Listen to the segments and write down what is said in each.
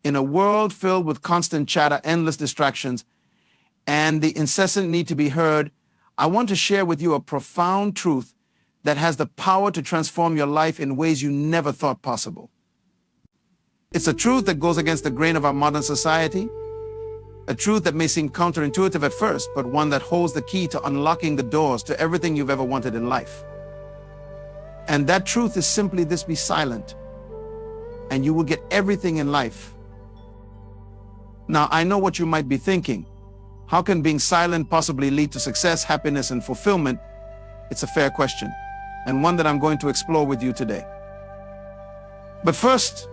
In a world filled with constant chatter, endless distractions, and the incessant need to be heard, I want to share with you a profound truth that has the power to transform your life in ways you never thought possible. It's a truth that goes against the grain of our modern society, a truth that may seem counterintuitive at first, but one that holds the key to unlocking the doors to everything you've ever wanted in life. And that truth is simply this: be silent, and you will get everything in life. Now, I know what you might be thinking. How can being silent possibly lead to success, happiness, and fulfillment? It's a fair question, and one that I'm going to explore with you today. But first,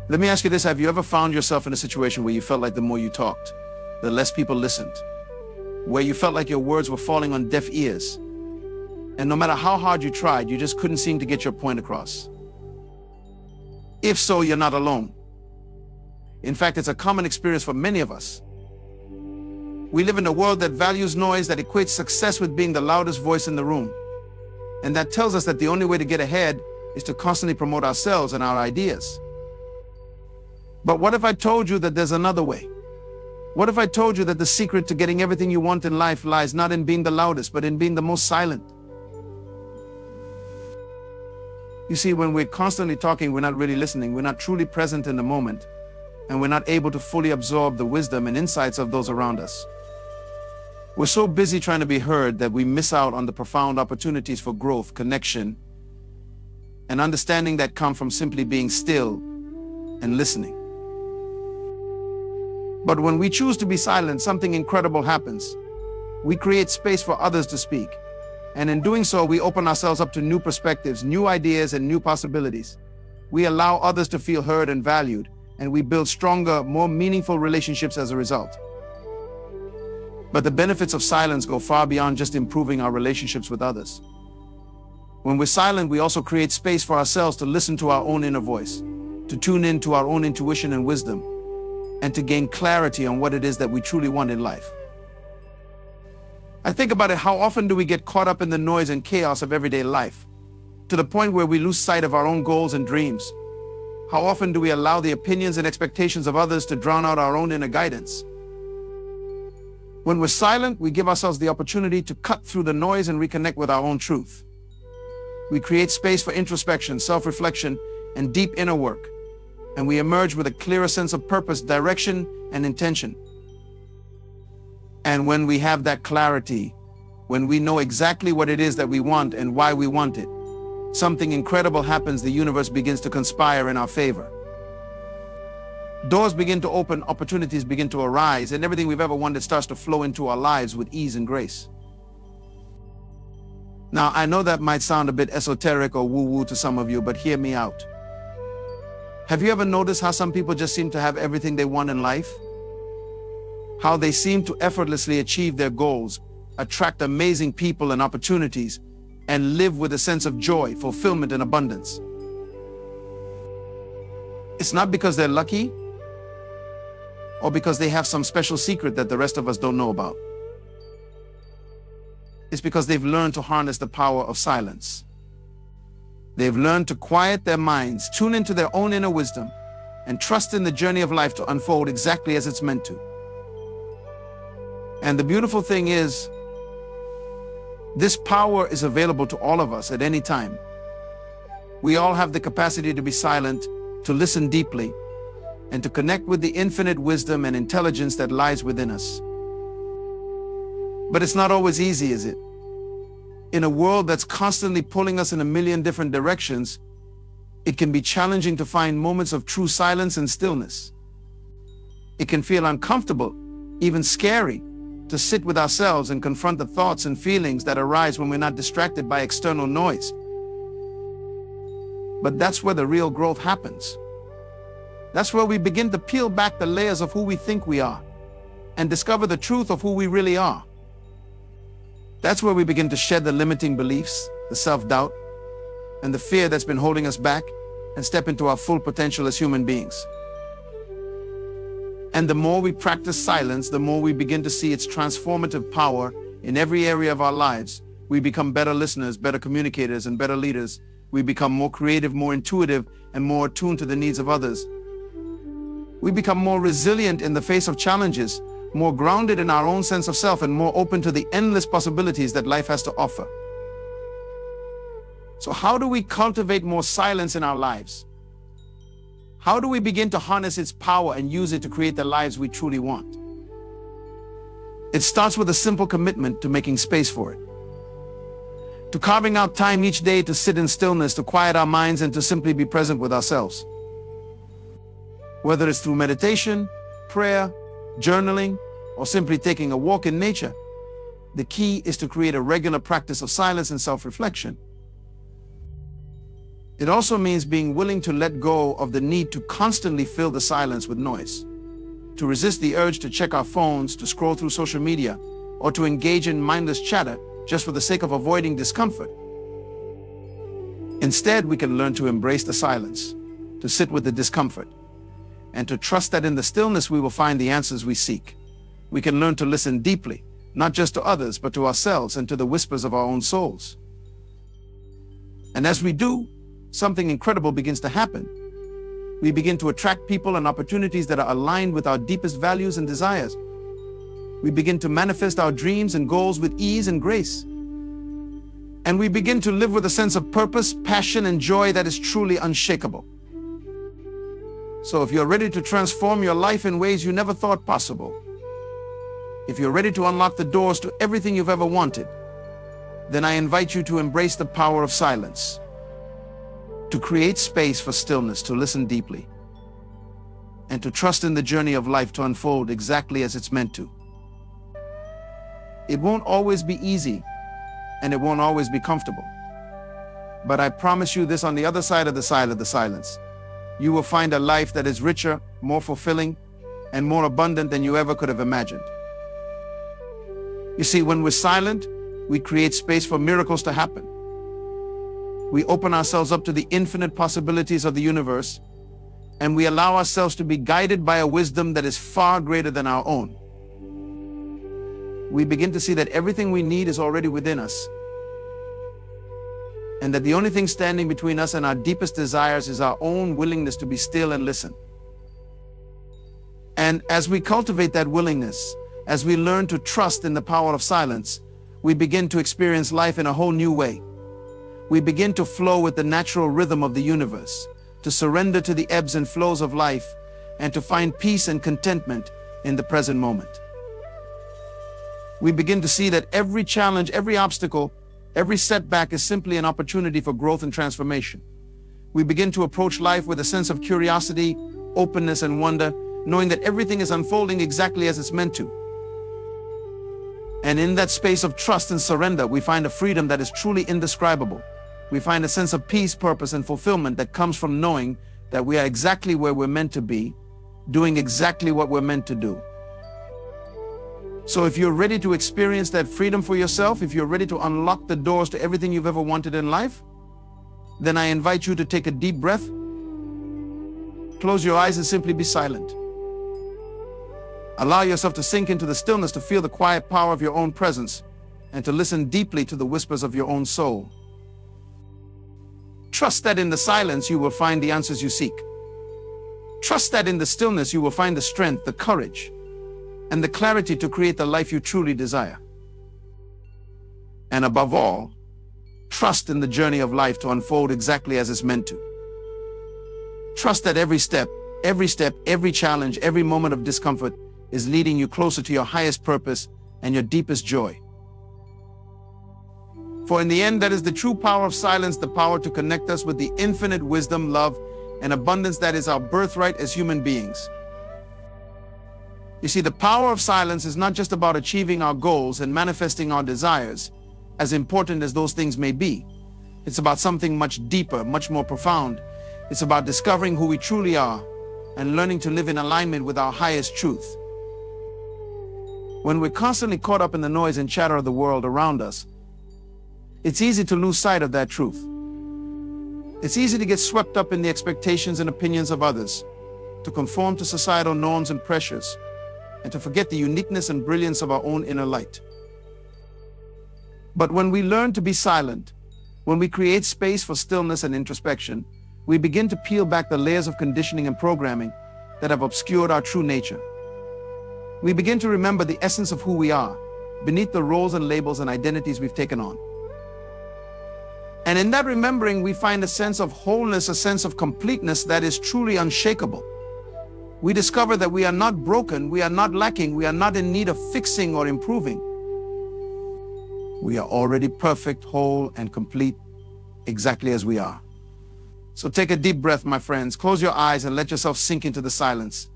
let me ask you this. Have you ever found yourself in a situation where you felt like the more you talked, the less people listened? Where you felt like your words were falling on deaf ears, and no matter how hard you tried, you just couldn't seem to get your point across? If so, you're not alone. In fact, it's a common experience for many of us. We live in a world that values noise, that equates success with being the loudest voice in the room. And that tells us that the only way to get ahead is to constantly promote ourselves and our ideas. But what if I told you that there's another way? What if I told you that the secret to getting everything you want in life lies not in being the loudest, but in being the most silent? You see, when we're constantly talking, we're not really listening. We're not truly present in the moment. And we're not able to fully absorb the wisdom and insights of those around us. We're so busy trying to be heard that we miss out on the profound opportunities for growth, connection, and understanding that come from simply being still and listening. But when we choose to be silent, something incredible happens. We create space for others to speak. And in doing so, we open ourselves up to new perspectives, new ideas, and new possibilities. We allow others to feel heard and valued, and we build stronger, more meaningful relationships as a result. But the benefits of silence go far beyond just improving our relationships with others. When we're silent, we also create space for ourselves to listen to our own inner voice, to tune in to our own intuition and wisdom, and to gain clarity on what it is that we truly want in life. I think about it, how often do we get caught up in the noise and chaos of everyday life, to the point where we lose sight of our own goals and dreams? How often do we allow the opinions and expectations of others to drown out our own inner guidance? When we're silent, we give ourselves the opportunity to cut through the noise and reconnect with our own truth. We create space for introspection, self-reflection, and deep inner work, and we emerge with a clearer sense of purpose, direction, and intention. And when we have that clarity, when we know exactly what it is that we want and why we want it, something incredible happens. The universe begins to conspire in our favor. Doors begin to open, opportunities begin to arise, and everything we've ever wanted starts to flow into our lives with ease and grace. Now, I know that might sound a bit esoteric or woo-woo to some of you, but hear me out. Have you ever noticed how some people just seem to have everything they want in life? How they seem to effortlessly achieve their goals, attract amazing people and opportunities, and live with a sense of joy, fulfillment, and abundance. It's not because they're lucky or because they have some special secret that the rest of us don't know about. It's because they've learned to harness the power of silence. They've learned to quiet their minds, tune into their own inner wisdom, and trust in the journey of life to unfold exactly as it's meant to. And the beautiful thing is, this power is available to all of us at any time. We all have the capacity to be silent, to listen deeply, and to connect with the infinite wisdom and intelligence that lies within us. But it's not always easy, is it? In a world that's constantly pulling us in a million different directions, it can be challenging to find moments of true silence and stillness. It can feel uncomfortable, even scary, to sit with ourselves and confront the thoughts and feelings that arise when we're not distracted by external noise. But that's where the real growth happens. That's where we begin to peel back the layers of who we think we are and discover the truth of who we really are. That's where we begin to shed the limiting beliefs, the self-doubt, and the fear that's been holding us back, and step into our full potential as human beings. And the more we practice silence, the more we begin to see its transformative power in every area of our lives. We become better listeners, better communicators, and better leaders, We become more creative, more intuitive, and more attuned to the needs of others. We become more resilient in the face of challenges, more grounded in our own sense of self, and more open to the endless possibilities that life has to offer. So how do we cultivate more silence in our lives? How do we begin to harness its power and use it to create the lives we truly want? It starts with a simple commitment to making space for it, to carving out time each day to sit in stillness, to quiet our minds, and to simply be present with ourselves. Whether it's through meditation, prayer, journaling, or simply taking a walk in nature, the key is to create a regular practice of silence and self-reflection. It also means being willing to let go of the need to constantly fill the silence with noise, to resist the urge to check our phones, to scroll through social media, or to engage in mindless chatter just for the sake of avoiding discomfort. Instead, we can learn to embrace the silence, to sit with the discomfort, and to trust that in the stillness we will find the answers we seek. We can learn to listen deeply, not just to others, but to ourselves and to the whispers of our own souls. And as we do, something incredible begins to happen. We begin to attract people and opportunities that are aligned with our deepest values and desires. We begin to manifest our dreams and goals with ease and grace. And we begin to live with a sense of purpose, passion, and joy that is truly unshakable. So if you're ready to transform your life in ways you never thought possible, if you're ready to unlock the doors to everything you've ever wanted, then I invite you to embrace the power of silence, to create space for stillness, to listen deeply, and to trust in the journey of life to unfold exactly as it's meant to. It won't always be easy, and it won't always be comfortable. But I promise you this, on the other side of the silence, you will find a life that is richer, more fulfilling, and more abundant than you ever could have imagined. You see, when we're silent, we create space for miracles to happen. We open ourselves up to the infinite possibilities of the universe, and we allow ourselves to be guided by a wisdom that is far greater than our own. We begin to see that everything we need is already within us, and that the only thing standing between us and our deepest desires is our own willingness to be still and listen. And as we cultivate that willingness, as we learn to trust in the power of silence, we begin to experience life in a whole new way. We begin to flow with the natural rhythm of the universe, to surrender to the ebbs and flows of life, and to find peace and contentment in the present moment. We begin to see that every challenge, every obstacle, every setback is simply an opportunity for growth and transformation. We begin to approach life with a sense of curiosity, openness, and wonder, knowing that everything is unfolding exactly as it's meant to. And in that space of trust and surrender, we find a freedom that is truly indescribable. We find a sense of peace, purpose, and fulfillment that comes from knowing that we are exactly where we're meant to be, doing exactly what we're meant to do. So if you're ready to experience that freedom for yourself, if you're ready to unlock the doors to everything you've ever wanted in life, then I invite you to take a deep breath, close your eyes, and simply be silent. Allow yourself to sink into the stillness, to feel the quiet power of your own presence, and to listen deeply to the whispers of your own soul. Trust that in the silence you will find the answers you seek. Trust that in the stillness you will find the strength, the courage, and the clarity to create the life you truly desire. And above all, trust in the journey of life to unfold exactly as it's meant to. Trust that every step, every challenge, every moment of discomfort is leading you closer to your highest purpose and your deepest joy. For in the end, that is the true power of silence, the power to connect us with the infinite wisdom, love, and abundance that is our birthright as human beings. You see, the power of silence is not just about achieving our goals and manifesting our desires, as important as those things may be. It's about something much deeper, much more profound. It's about discovering who we truly are and learning to live in alignment with our highest truth. When we're constantly caught up in the noise and chatter of the world around us, it's easy to lose sight of that truth. It's easy to get swept up in the expectations and opinions of others, to conform to societal norms and pressures, and to forget the uniqueness and brilliance of our own inner light. But when we learn to be silent, When we create space for stillness and introspection, we begin to peel back the layers of conditioning and programming that have obscured our true nature. We begin to remember the essence of who we are, beneath the roles and labels and identities we've taken on. And in that remembering, we find a sense of wholeness, a sense of completeness that is truly unshakable. We discover that we are not broken, we are not lacking, we are not in need of fixing or improving. We are already perfect, whole, and complete, exactly as we are. So take a deep breath, my friends. Close your eyes and let yourself sink into the silence.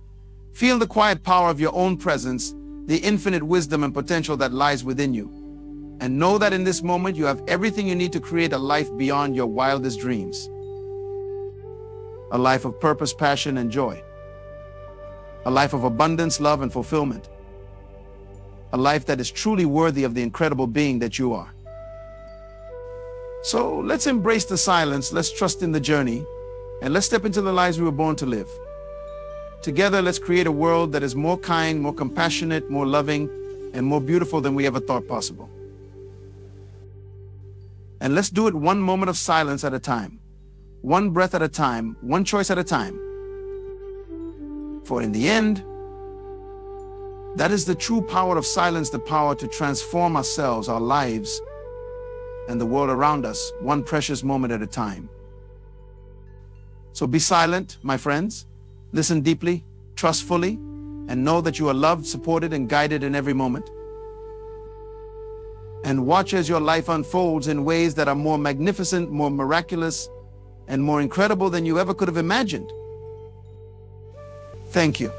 Feel the quiet power of your own presence, the infinite wisdom and potential that lies within you. And know that in this moment, you have everything you need to create a life beyond your wildest dreams. A life of purpose, passion, and joy. A life of abundance, love, and fulfillment. A life that is truly worthy of the incredible being that you are. So let's embrace the silence, let's trust in the journey, and let's step into the lives we were born to live. Together, let's create a world that is more kind, more compassionate, more loving, and more beautiful than we ever thought possible. And let's do it one moment of silence at a time, one breath at a time, one choice at a time. For in the end, that is the true power of silence, the power to transform ourselves, our lives, and the world around us, one precious moment at a time. So be silent, my friends. Listen deeply, trust fully, and know that you are loved, supported, and guided in every moment. And watch as your life unfolds in ways that are more magnificent, more miraculous, and more incredible than you ever could have imagined. Thank you.